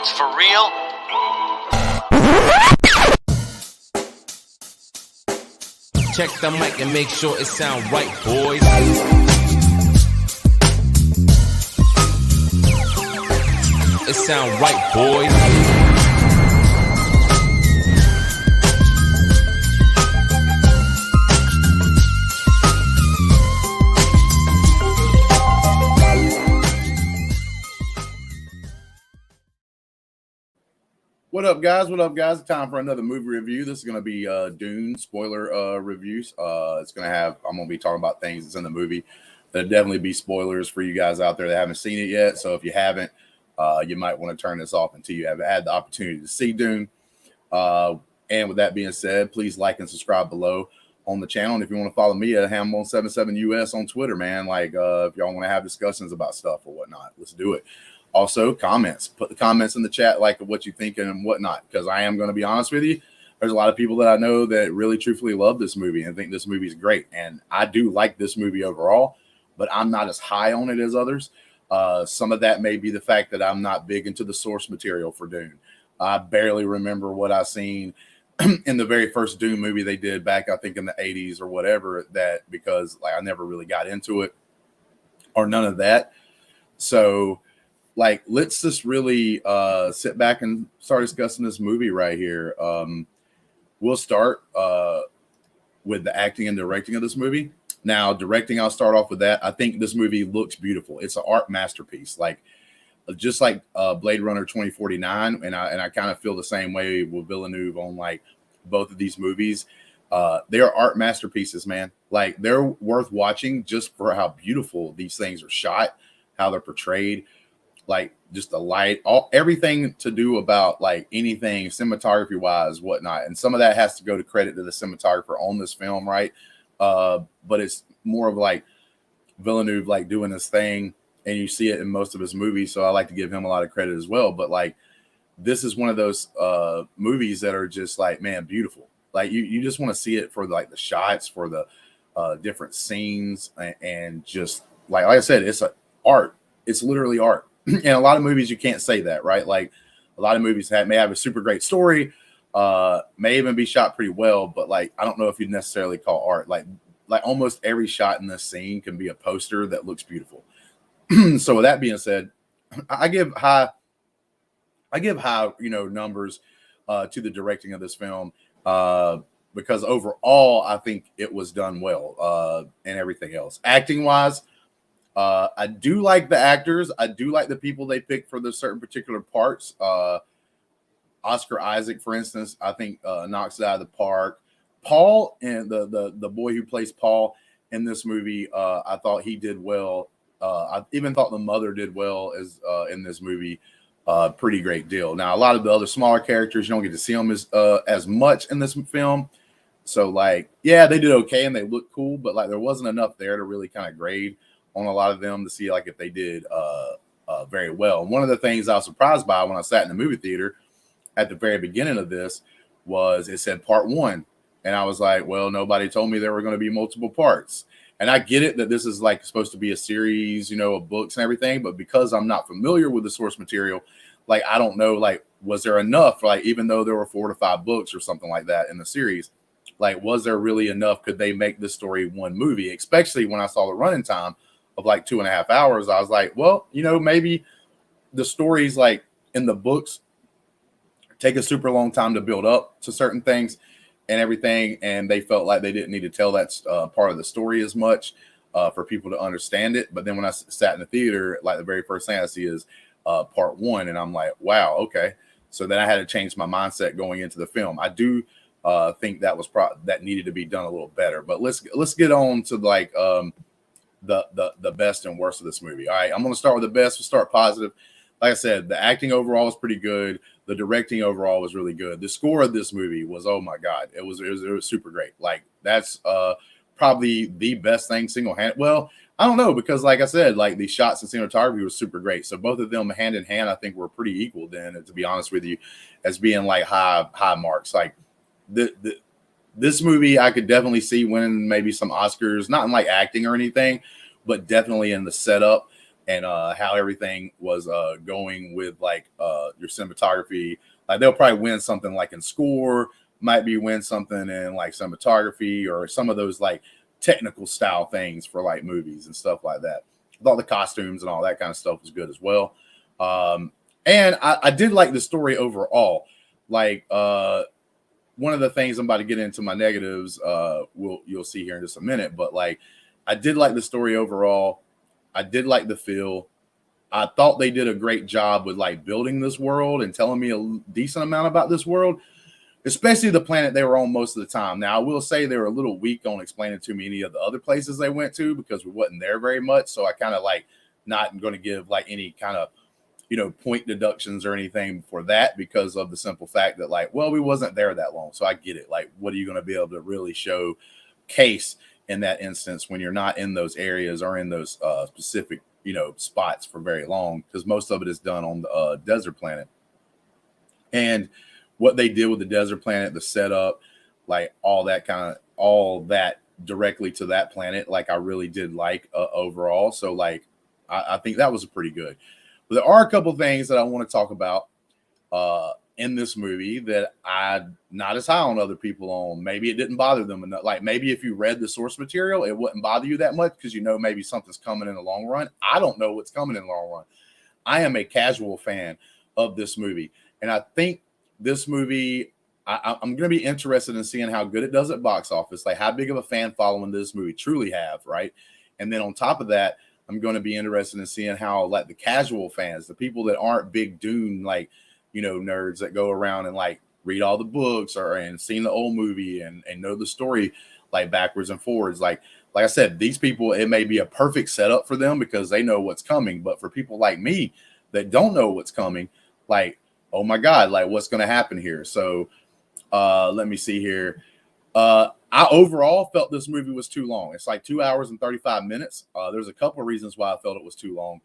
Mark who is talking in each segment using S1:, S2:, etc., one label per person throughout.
S1: it's for real.
S2: Check the mic and make sure it sound right, boys. It sound right, boys.
S3: What up, guys? What up, guys? Time for another movie review. This is going to be Dune spoiler reviews. It's going to have, I'm going to be talking about things that's in the movie. There'll definitely be spoilers for you guys out there that haven't seen it yet. So if you haven't, you might want to turn this off until you have had the opportunity to see Dune. And with that being said, please like and subscribe below on the channel. And if you want to follow me at Hambone77US on Twitter, man, like if y'all want to have discussions about stuff or whatnot, let's do it. Also, comments. Put the comments in the chat, like what you think and whatnot, because I am going to be honest with you. There's a lot of people that I know that really truthfully love this movie and think this movie is great. And I do like this movie overall, but I'm not as high on it as others. Some of that may be the fact that I'm not big into the source material for Dune. I barely remember what I seen in the very first Dune movie they did back, I think in the 80s or whatever, that because like I never really got into it or none of that. So like, let's just really sit back and start discussing this movie right here. We'll start with the acting and directing of this movie. Now, directing, I'll start off with that. I think this movie looks beautiful. It's an art masterpiece, like just like Blade Runner 2049, and I kind of feel the same way with Villeneuve on like both of these movies. They are art masterpieces, man. Like they're worth watching just for how beautiful these things are shot, how they're portrayed. Like just the light, everything to do about like anything cinematography wise, whatnot. And some of that has to go to credit to the cinematographer on this film, right? But it's more of like Villeneuve like doing this thing, and you see it in most of his movies. So I like to give him a lot of credit as well. But like this is one of those movies that are just like, man, beautiful. Like you just want to see it for like the shots, for the different scenes, and just like I said, it's a art. It's literally art. And a lot of movies, you can't say that, right? Like a lot of movies may have a super great story, may even be shot pretty well, but like I don't know if you'd necessarily call art. Like almost every shot in this scene can be a poster that looks beautiful. So with that being said, I give high, numbers to the directing of this film because overall I think it was done well and everything else. Acting wise, I do like the actors. I do like the people they pick for the certain particular parts. Oscar Isaac, for instance, I think knocks it out of the park. Paul and the boy who plays Paul in this movie, I thought he did well. I even thought the mother did well as in this movie. Pretty great deal. Now, a lot of the other smaller characters, you don't get to see them as much in this film. So, like, yeah, they did okay and they look cool, but like there wasn't enough there to really kind of grade on a lot of them to see like if they did very well. And one of the things I was surprised by when I sat in the movie theater at the very beginning of this was it said part 1. And I was like, well, nobody told me there were going to be multiple parts. And I get it that this is like supposed to be a series, of books and everything. But because I'm not familiar with the source material, like, I don't know, like, was there enough? Like, even though there were 4 to 5 books or something like that in the series, like, was there really enough? Could they make this story one movie? Especially when I saw the running time of like 2.5 hours, I was like, well, maybe the stories like in the books take a super long time to build up to certain things and everything, and they felt like they didn't need to tell that part of the story as much for people to understand it. But then when I sat in the theater, like the very first thing I see is part 1, and I'm like, wow, okay. So then I had to change my mindset going into the film. I do think that was that needed to be done a little better. But let's get on to like the best and worst of this movie. All right, I'm going to start with the best. We'll start positive. Like I said, the acting overall was pretty good. The directing overall was really good. The score of this movie was, oh my God, it was super great. Like that's probably the best thing single-handed. Well, I don't know, because like I said, like the shots and cinematography was super great. So both of them hand in hand, I think, were pretty equal then, to be honest with you, as being like high marks. Like this movie, I could definitely see winning maybe some Oscars, not in like acting or anything, but definitely in the setup and how everything was going with like your cinematography. Like they'll probably win something like in score, might be win something in like cinematography or some of those like technical style things for like movies and stuff like that. With all the costumes and all that kind of stuff was good as well. And I did like the story overall. Like one of the things I'm about to get into my negatives, you'll see here in just a minute, but like I did like the story overall. I did like the feel. I thought they did a great job with like building this world and telling me a decent amount about this world, especially the planet they were on most of the time. Now, I will say they were a little weak on explaining to me any of the other places they went to because we wasn't there very much. So I kind of like not going to give like any kind of, point deductions or anything for that because of the simple fact that like, well, we wasn't there that long. So I get it. Like, what are you going to be able to really show case in that instance when you're not in those areas or in those specific, spots for very long? Because most of it is done on the desert planet. And what they did with the desert planet, the setup, like all that directly to that planet, like I really did like overall. So like, I think that was pretty good. But there are a couple things that I want to talk about in this movie that I'm not as high on other people on. Maybe it didn't bother them enough. Like maybe if you read the source material, it wouldn't bother you that much because maybe something's coming in the long run. I don't know what's coming in the long run. I am a casual fan of this movie. And I think this movie, I'm going to be interested in seeing how good it does at box office, like how big of a fan following this movie truly have, right? And then on top of that, I'm going to be interested in seeing how like the casual fans, the people that aren't big Dune, like, nerds that go around and like read all the books and seen the old movie and know the story like backwards and forwards. Like I said, these people, it may be a perfect setup for them because they know what's coming. But for people like me that don't know what's coming, like, oh my God, like what's going to happen here? So let me see here. I overall felt this movie was too long. It's like 2 hours and 35 minutes. There's a couple of reasons why I felt it was too long.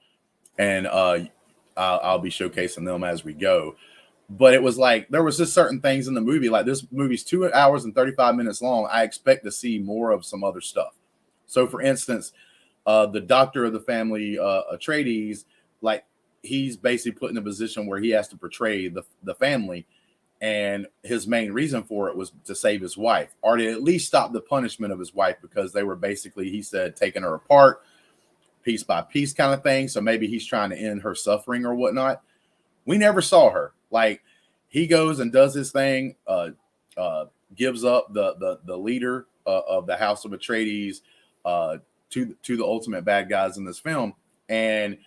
S3: And I'll be showcasing them as we go. But it was like, there was just certain things in the movie. Like this movie's 2 hours and 35 minutes long. I expect to see more of some other stuff. So for instance, the doctor of the family, Atreides, like he's basically put in a position where he has to portray the family. And his main reason for it was to save his wife or to at least stop the punishment of his wife because they were basically, he said, taking her apart piece by piece kind of thing. So maybe he's trying to end her suffering or whatnot. We never saw her. Like he goes and does his thing, gives up the leader of the House of Atreides to the ultimate bad guys in this film. And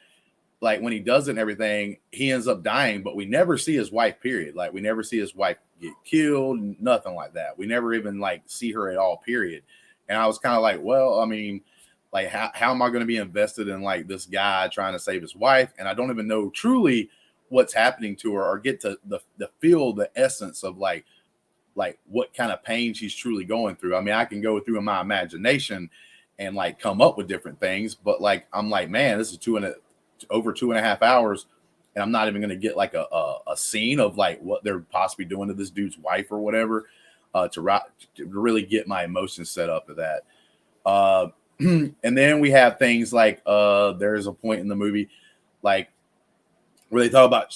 S3: like when he does it and everything, he ends up dying, but we never see his wife, period. Like we never see his wife get killed, nothing like that. We never even like see her at all, period. And I was kind of like, well, I mean, like how am I going to be invested in like this guy trying to save his wife? And I don't even know truly what's happening to her or get to the feel, the essence of like what kind of pain she's truly going through. I mean, I can go through in my imagination and like come up with different things, but like, I'm like, man, this is over 2.5 hours. And I'm not even going to get like a scene of like what they're possibly doing to this dude's wife or whatever, to really get my emotions set up to that. And then we have things like, there's a point in the movie, like where they talk about,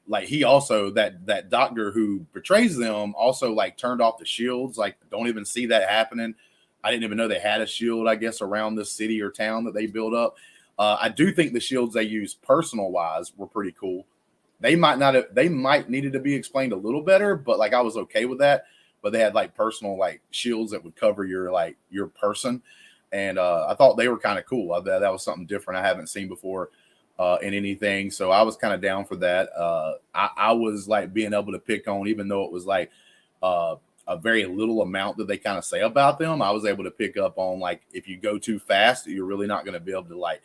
S3: like he also, that doctor who portrays them also like turned off the shields. Like, don't even see that happening. I didn't even know they had a shield, I guess, around this city or town that they built up. I do think the shields they used personal wise were pretty cool. They might needed to be explained a little better, but like I was okay with that. But they had like personal like shields that would cover your person. And I thought they were kind of cool. That was something different I haven't seen before in anything. So I was kind of down for that. I was like being able to pick on, even though it was like a very little amount that they kind of say about them, I was able to pick up on like if you go too fast, you're really not going to be able to like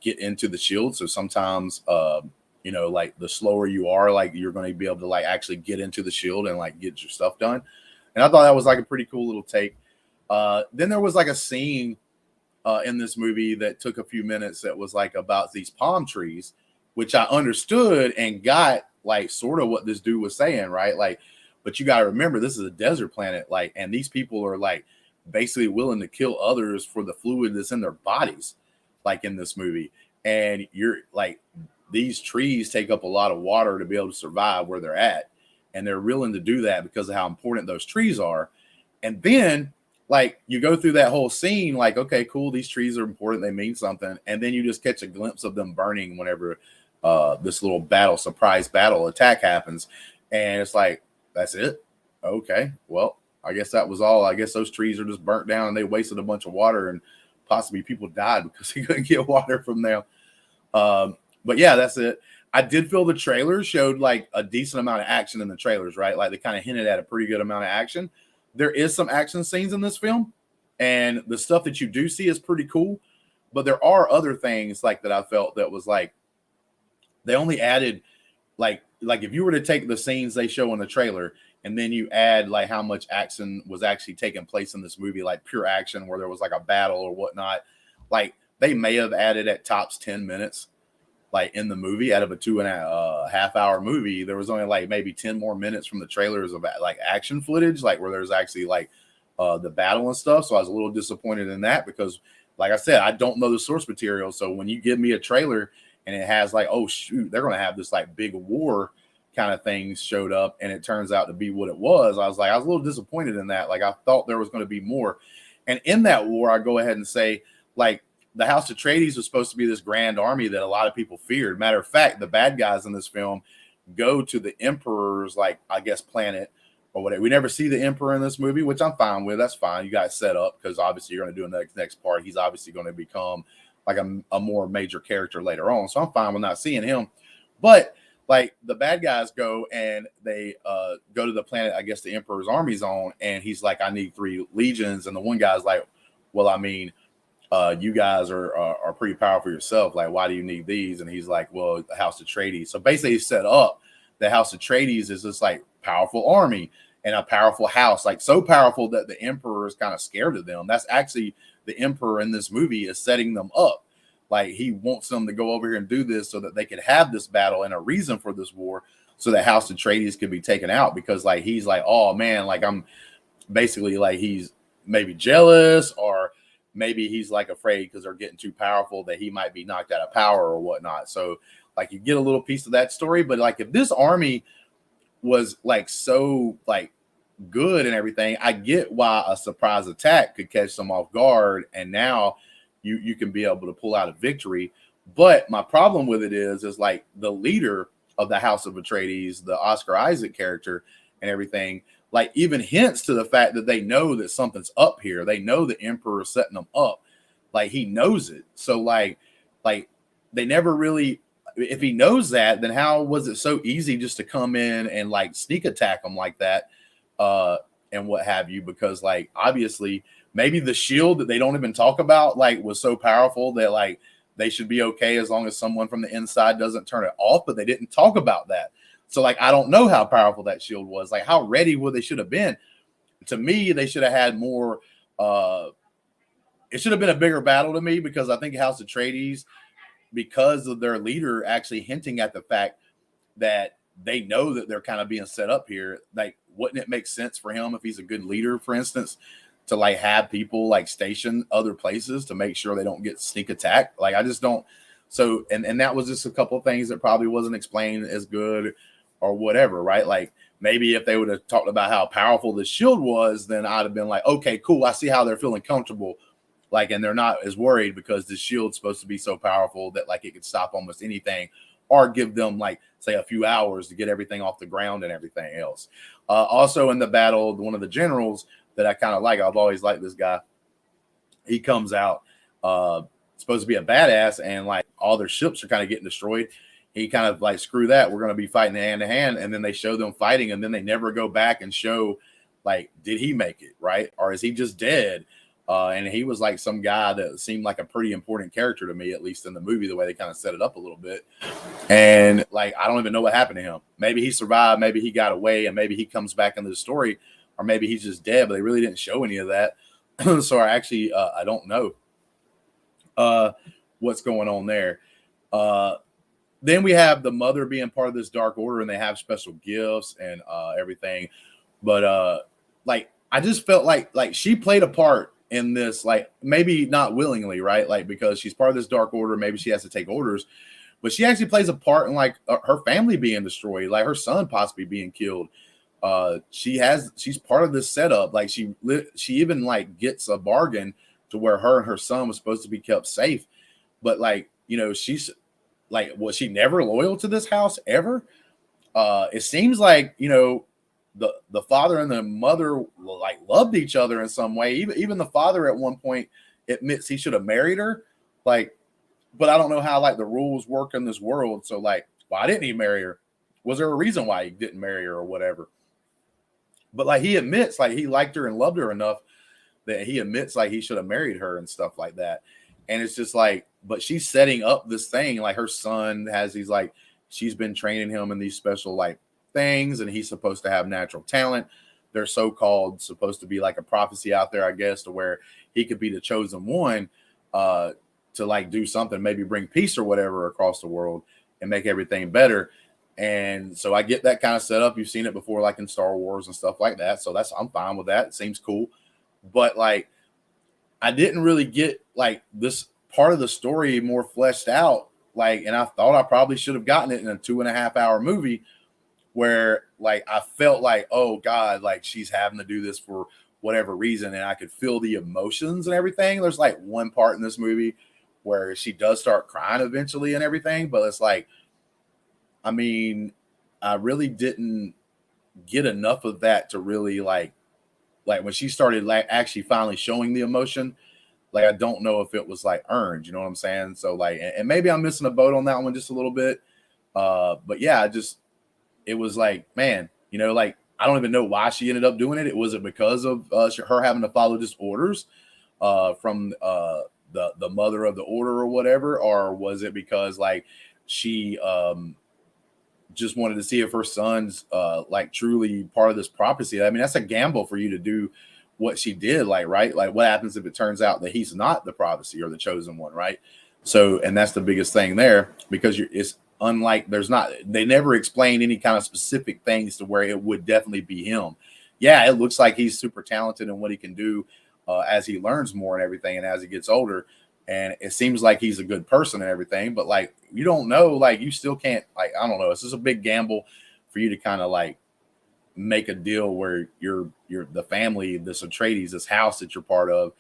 S3: get into the shield. So sometimes like the slower you are, like you're going to be able to like actually get into the shield and like get your stuff done. And I thought that was like a pretty cool little take. Then there was like a scene in this movie that took a few minutes that was like about these palm trees, which I understood and got like sort of what this dude was saying, right? Like, but you got to remember, this is a desert planet, like, and these people are like basically willing to kill others for the fluid that's in their bodies, like in this movie. and you're like, these trees take up a lot of water to be able to survive where they're at, and they're willing to do that because of how important those trees are. And then like you go through that whole scene, like, okay, cool, these trees are important, they mean something, and then you just catch a glimpse of them burning whenever this little surprise battle attack happens, and it's like, that's it. Okay, well, I guess that was all. I guess those trees are just burnt down and they wasted a bunch of water, and possibly people died because they couldn't get water from them. But yeah, that's it. I did feel the trailers showed like a decent amount of action in the trailers, right? Like they kind of hinted at a pretty good amount of action. There is some action scenes in this film, and the stuff that you do see is pretty cool. But there are other things like that I felt that was like they only added like if you were to take the scenes they show in the trailer and then you add like how much action was actually taking place in this movie, like pure action where there was like a battle or whatnot, like they may have added at tops 10 minutes like in the movie. Out of a 2.5 hour movie, there was only like maybe 10 more minutes from the trailers of like action footage, like where there's actually like the battle and stuff. So I was a little disappointed in that because, like I said, I don't know the source material. So when you give me a trailer and it has like, oh shoot, they're going to have this like big war kind of things showed up, and it turns out to be what it was, I was a little disappointed in that. Like I thought there was going to be more. And in that war, I go ahead and say, like, the House Atreides was supposed to be this grand army that a lot of people feared. Matter of fact, the bad guys in this film go to the Emperor's, like, I guess, planet or whatever. We never see the Emperor in this movie, which I'm fine with. That's fine. You guys set up because obviously you're going to do the next part. He's obviously going to become like a more major character later on. So I'm fine with not seeing him. But like the bad guys go and they go to the planet, I guess the Emperor's army's on, and he's like, I need 3 legions. And the one guy's like, well, I mean, you guys are pretty powerful yourself. Like, why do you need these? And he's like, well, the House Atreides. So basically, he set up the House Atreides is this like powerful army and a powerful house, like so powerful that the Emperor is kind of scared of them. That's actually the Emperor in this movie is setting them up. Like he wants them to go over here and do this so that they could have this battle and a reason for this war, so that House Atreides could be taken out. Because like he's like, oh man, like I'm basically like he's maybe jealous, or maybe he's like afraid because they're getting too powerful that he might be knocked out of power or whatnot. So like you get a little piece of that story. But like if this army was like so like good and everything, I get why a surprise attack could catch them off guard, and now you can be able to pull out a victory. But my problem with it is like the leader of the House of Atreides, the Oscar Isaac character and everything, like even hints to the fact that they know that something's up here. They know the Emperor is setting them up. Like he knows it. So like they never really, if he knows that, then how was it so easy just to come in and like sneak attack them like that and what have you? Because like obviously maybe the shield that they don't even talk about like was so powerful that like they should be okay as long as someone from the inside doesn't turn it off, but they didn't talk about that. So like I don't know how powerful that shield was, like how ready would they should have been. To me, they should have had more it should have been a bigger battle to me, because I think House Atreides, because of their leader actually hinting at the fact that they know that they're kind of being set up here, like wouldn't it make sense for him, if he's a good leader, for instance, to like have people like station other places to make sure they don't get sneak attacked? Like I just don't. So and that was just a couple of things that probably wasn't explained as good or whatever, right? Like maybe if they would have talked about how powerful the shield was, then I'd have been like, okay, cool, I see how they're feeling comfortable, like, and they're not as worried because the shield's supposed to be so powerful that like it could stop almost anything, or give them like say a few hours to get everything off the ground and everything else. Also in the battle, one of the generals that I kind of like, I've always liked this guy, he comes out supposed to be a badass, and like all their ships are kind of getting destroyed. He kind of like, screw that, we're going to be fighting hand to hand. And then they show them fighting, and then they never go back and show like, did he make it, right? Or is he just dead? And he was like some guy that seemed like a pretty important character to me, at least in the movie, the way they kind of set it up a little bit. And like, I don't even know what happened to him. Maybe he survived, maybe he got away, and maybe he comes back into the story, or maybe he's just dead, but they really didn't show any of that. So I actually, I don't know what's going on there. Then we have the mother being part of this Dark Order, and they have special gifts and everything. But like, I just felt like she played a part in this, like maybe not willingly, right? Like because she's part of this dark order, maybe she has to take orders, but she actually plays a part in like her family being destroyed, like her son possibly being killed. She's part of this setup. Like she even like gets a bargain to where her and her son was supposed to be kept safe, but like she's like, was she never loyal to this house ever? It seems like the father and the mother like loved each other in some way. Even the father at one point admits he should have married her. Like, but I don't know how like the rules work in this world. So like, why didn't he marry her? Was there a reason why he didn't marry her or whatever? But like he admits like he liked her and loved her enough that he admits like he should have married her and stuff like that. And it's just like, but she's setting up this thing. Like her son has these like, she's been training him in these special like things, and he's supposed to have natural talent. They're so-called supposed to be like a prophecy out there, I guess, to where he could be the chosen one to like do something, maybe bring peace or whatever across the world and make everything better. And so I get that kind of setup. You've seen it before, like in Star Wars and stuff like that. So I'm fine with that. It seems cool. But like, I didn't really get like this part of the story more fleshed out. Like, and I thought I probably should have gotten it in a 2.5 hour movie where like I felt like, oh God, like she's having to do this for whatever reason, and I could feel the emotions and everything. There's like one part in this movie where she does start crying eventually and everything, but it's like, I mean, I really didn't get enough of that to really like when she started like actually finally showing the emotion. Like, I don't know if it was like earned, you know what I'm saying? So like, and maybe I'm missing a boat on that one just a little bit. But yeah, it was like, man, like, I don't even know why she ended up doing it. Was it because of her having to follow just orders from the mother of the order or whatever? Or was it because like she just wanted to see if her son's like truly part of this prophecy? I mean, that's a gamble for you to do what she did, like, right? Like, what happens if it turns out that he's not the prophecy or the chosen one, right? So, and that's the biggest thing there, because it's unlike, they never explain any kind of specific things to where it would definitely be him. Yeah, it looks like he's super talented in what he can do as he learns more and everything, and as he gets older. And it seems like he's a good person and everything, but like, you don't know, like, you still can't, like, I don't know. It's just a big gamble for you to kind of like make a deal where you're the family, this Atreides, this house that you're part of,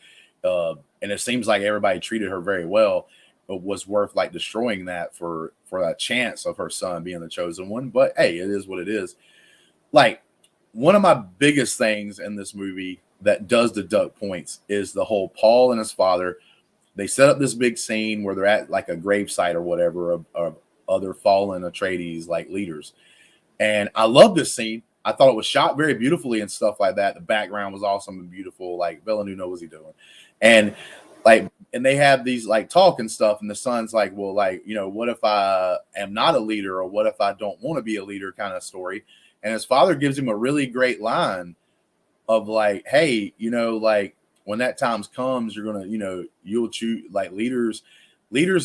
S3: and it seems like everybody treated her very well, but was worth like destroying that for a chance of her son being the chosen one. But hey, it is what it is. Like, one of my biggest things in this movie that does deduct points is the whole Paul and his father. They set up this big scene where they're at like a gravesite or whatever of other fallen Atreides like leaders, and I love this scene. I thought it was shot very beautifully and stuff like that. The background was awesome and beautiful. Like, Villeneuve knows what he's doing. And like, and they have these like talk and stuff. And the son's like, well, like, what if I am not a leader, or what if I don't want to be a leader, kind of story. And his father gives him a really great line of like, hey, like, when that time comes, you're going to, you'll choose, like, leaders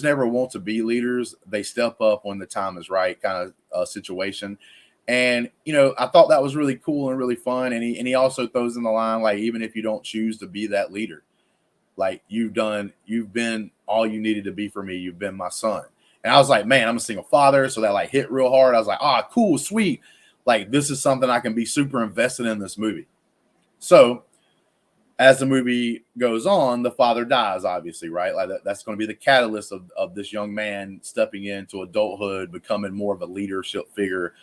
S3: never want to be leaders. They step up when the time is right, kind of situation. And, I thought that was really cool and really fun. And he also throws in the line, like, even if you don't choose to be that leader, like, you've been all you needed to be for me. You've been my son. And I was like, man, I'm a single father. So that like hit real hard. I was like, cool, sweet. Like, this is something I can be super invested in this movie. So as the movie goes on, the father dies, obviously, right? Like, that's going to be the catalyst of this young man stepping into adulthood, becoming more of a leadership figure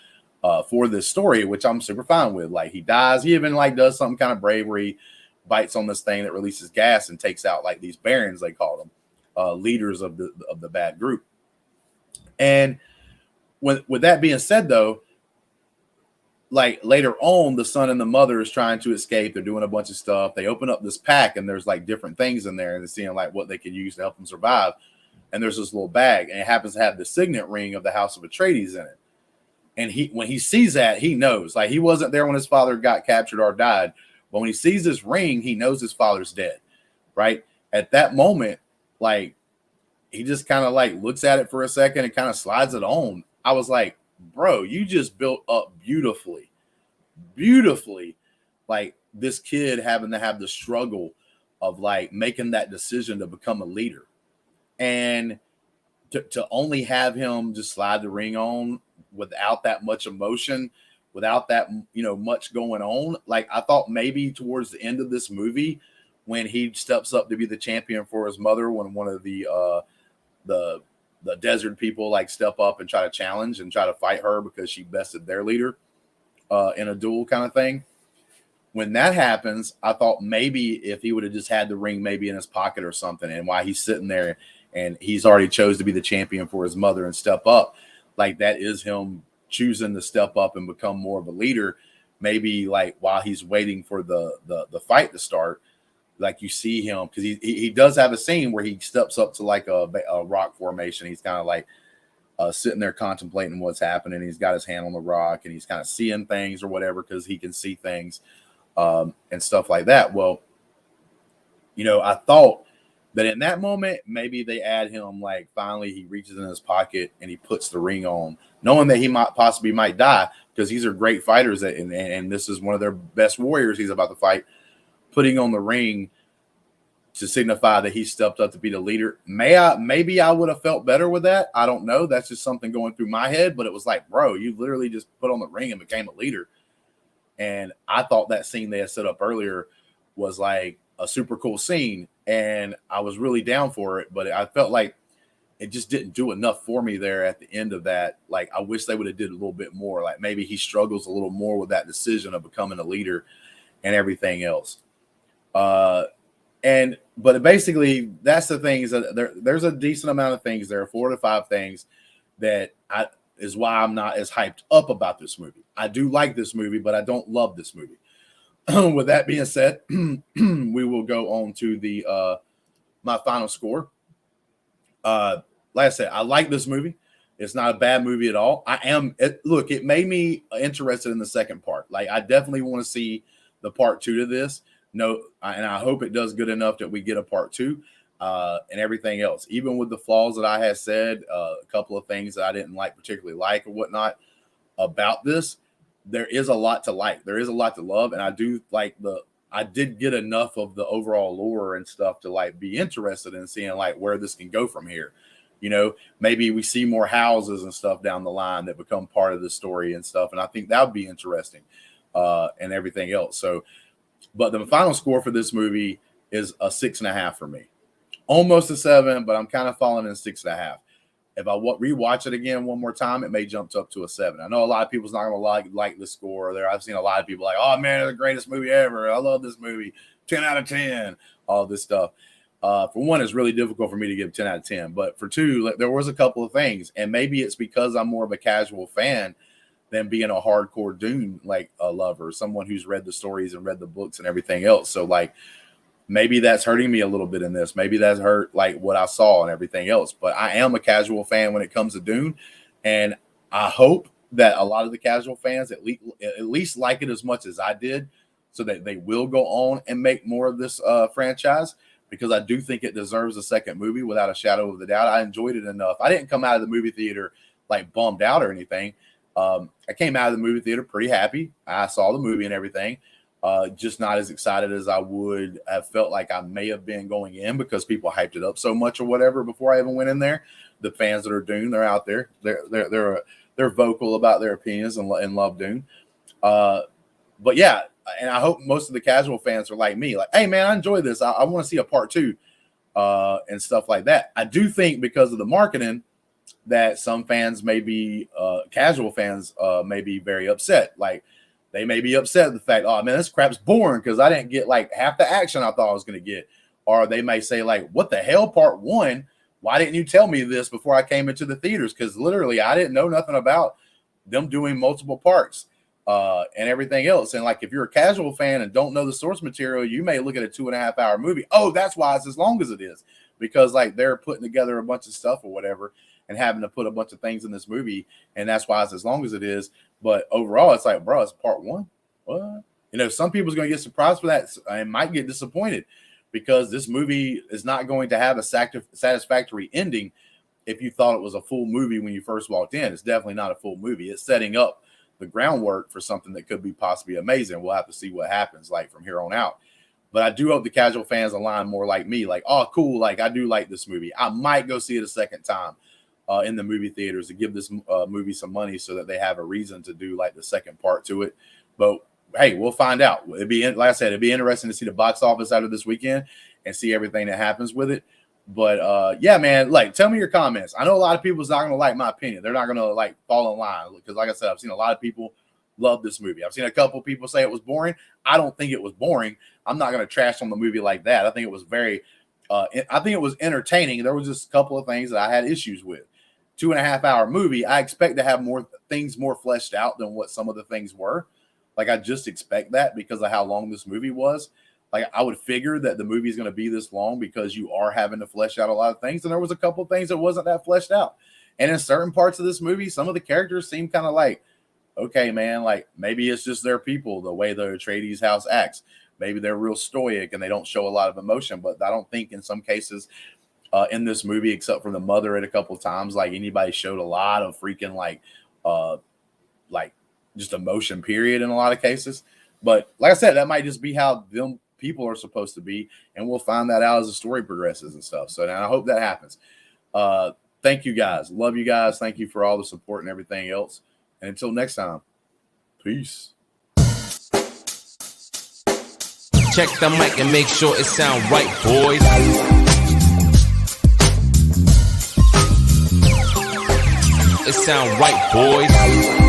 S3: for this story, which I'm super fine with. Like, he dies. He even like does something kind of brave where he bites on this thing that releases gas and takes out like these barons, they call them, leaders of the bad group. And with that being said, though, like, later on, the son and the mother is trying to escape. They're doing a bunch of stuff. They open up this pack, and there's like different things in there, and they're seeing like what they can use to help them survive. And there's this little bag, and it happens to have the signet ring of the House of Atreides in it. And when he sees that, he knows. Like, he wasn't there when his father got captured or died, but when he sees this ring, he knows his father's dead, right? At that moment, like, he just kind of like looks at it for a second and kind of slides it on. I was like, bro, you just built up beautifully, like, this kid having to have the struggle of like making that decision to become a leader, and to only have him just slide the ring on without that much emotion, without that much going on. Like I thought maybe towards the end of this movie, when he steps up to be the champion for his mother, when one of the desert people like step up and try to challenge and try to fight her because she bested their leader in a duel kind of thing. When that happens, I thought maybe if he would have just had the ring maybe in his pocket or something, and while he's sitting there and he's already chose to be the champion for his mother and step up, like that is him choosing to step up and become more of a leader. Maybe like while he's waiting for the fight to start, like you see him, because he does have a scene where he steps up to like a rock formation. He's kind of like sitting there contemplating what's happening. He's got his hand on the rock and he's kind of seeing things or whatever, because he can see things and stuff like that. Well, I thought that in that moment, maybe they add him, like finally he reaches in his pocket and he puts the ring on, knowing that he might die, because these are great fighters and this is one of their best warriors he's about to fight, putting on the ring to signify that he stepped up to be the leader. Maybe I would have felt better with that. I don't know. That's just something going through my head, but it was like, bro, you literally just put on the ring and became a leader. And I thought that scene they had set up earlier was like a super cool scene, and I was really down for it, but I felt like it just didn't do enough for me there at the end of that. Like, I wish they would have did a little bit more. Like maybe he struggles a little more with that decision of becoming a leader and everything else. But basically that's the things that there's a decent amount of things. There are 4 to 5 things that is why I'm not as hyped up about this movie. I do like this movie, but I don't love this movie. With that being said, we will go on to the my final score. Like I said, I like this movie. It's not a bad movie at all. It made me interested in the second part. Like I definitely want to see the part 2 to this. And I hope it does good enough that we get a part 2 and everything else. Even with the flaws that I had said, a couple of things that I didn't particularly like or whatnot about this, there is a lot to like. There is a lot to love, and I do like I did get enough of the overall lore and stuff to like be interested in seeing like where this can go from here. Maybe we see more houses and stuff down the line that become part of the story and stuff, and I think that would be interesting and everything else. So, but the final score for this movie is a 6.5 for me. Almost a 7, but I'm kind of falling in 6.5. If I rewatch it again one more time, it may jump up to a 7. I know a lot of people's not going to like the score there. I've seen a lot of people like, oh man, it's the greatest movie ever. I love this movie. 10 out of 10. All this stuff. For one, it's really difficult for me to give 10 out of 10. But for 2, there was a couple of things. And maybe it's because I'm more of a casual fan than being a hardcore Dune lover, someone who's read the stories and read the books and everything else. So like, maybe that's hurting me a little bit in this. Maybe that's hurt like what I saw and everything else. But I am a casual fan when it comes to Dune. And I hope that a lot of the casual fans at least like it as much as I did, so that they will go on and make more of this franchise, because I do think it deserves a second movie without a shadow of a doubt. I enjoyed it enough. I didn't come out of the movie theater like bummed out or anything. I came out of the movie theater pretty happy. I saw the movie and everything. Just not as excited as I would have felt like I may have been going in, because people hyped it up so much or whatever before I even went in there. The fans that are Dune, they're out there. They're vocal about their opinions and love Dune. But yeah, and I hope most of the casual fans are like me, like, hey man, I enjoy this. I want to see a part 2 and stuff like that. I do think because of the marketing that some fans may be casual fans may be very upset. Like, they may be upset at the fact, oh man, this crap's boring because I didn't get like half the action I thought I was going to get. Or they may say like, what the hell, part 1? Why didn't you tell me this before I came into the theaters? Because literally I didn't know nothing about them doing multiple parts and everything else. And like, if you're a casual fan and don't know the source material, you may look at a 2.5 hour movie. Oh, that's why it's as long as it is, because like they're putting together a bunch of stuff or whatever and having to put a bunch of things in this movie. And that's why it's as long as it is. But overall, it's like, bro, it's part 1. What? Some people's going to get surprised for that and might get disappointed, because this movie is not going to have a satisfactory ending if you thought it was a full movie when you first walked in. It's definitely not a full movie. It's setting up the groundwork for something that could be possibly amazing. We'll have to see what happens like from here on out. But I do hope the casual fans align more like me. Like, oh, cool. Like, I do like this movie. I might go see it a second time in the movie theaters to give this movie some money so that they have a reason to do like the second part to it. But hey, we'll find out. It'd be, like I said, it'd be interesting to see the box office out of this weekend and see everything that happens with it. But yeah, man, like, tell me your comments. I know a lot of people's not going to like my opinion. They're not going to like fall in line because, like I said, I've seen a lot of people love this movie. I've seen a couple people say it was boring. I don't think it was boring. I'm not going to trash on the movie like that. I think it was very, I think it was entertaining. There was just a couple of things that I had issues with. 2.5 hour movie. I expect to have more things more fleshed out than what some of the things were. Like, I just expect that because of how long this movie was. Like, I would figure that the movie is going to be this long because you are having to flesh out a lot of things. And there was a couple of things that wasn't that fleshed out. And in certain parts of this movie, some of the characters seem kind of like, okay, man, like maybe it's just their people, the way the Atreides house acts. Maybe they're real stoic and they don't show a lot of emotion. But I don't think in some cases in this movie, except for the mother at a couple of times, like anybody showed a lot of freaking like just emotion, period, in a lot of cases. But like I said, that might just be how them people are supposed to be, and we'll find that out as the story progresses and stuff. So now I hope that happens. Thank you guys. Love you guys. Thank you for all the support and everything else. And until next time, peace.
S2: Check the mic and make sure it sound right, boys. It sound right, boys.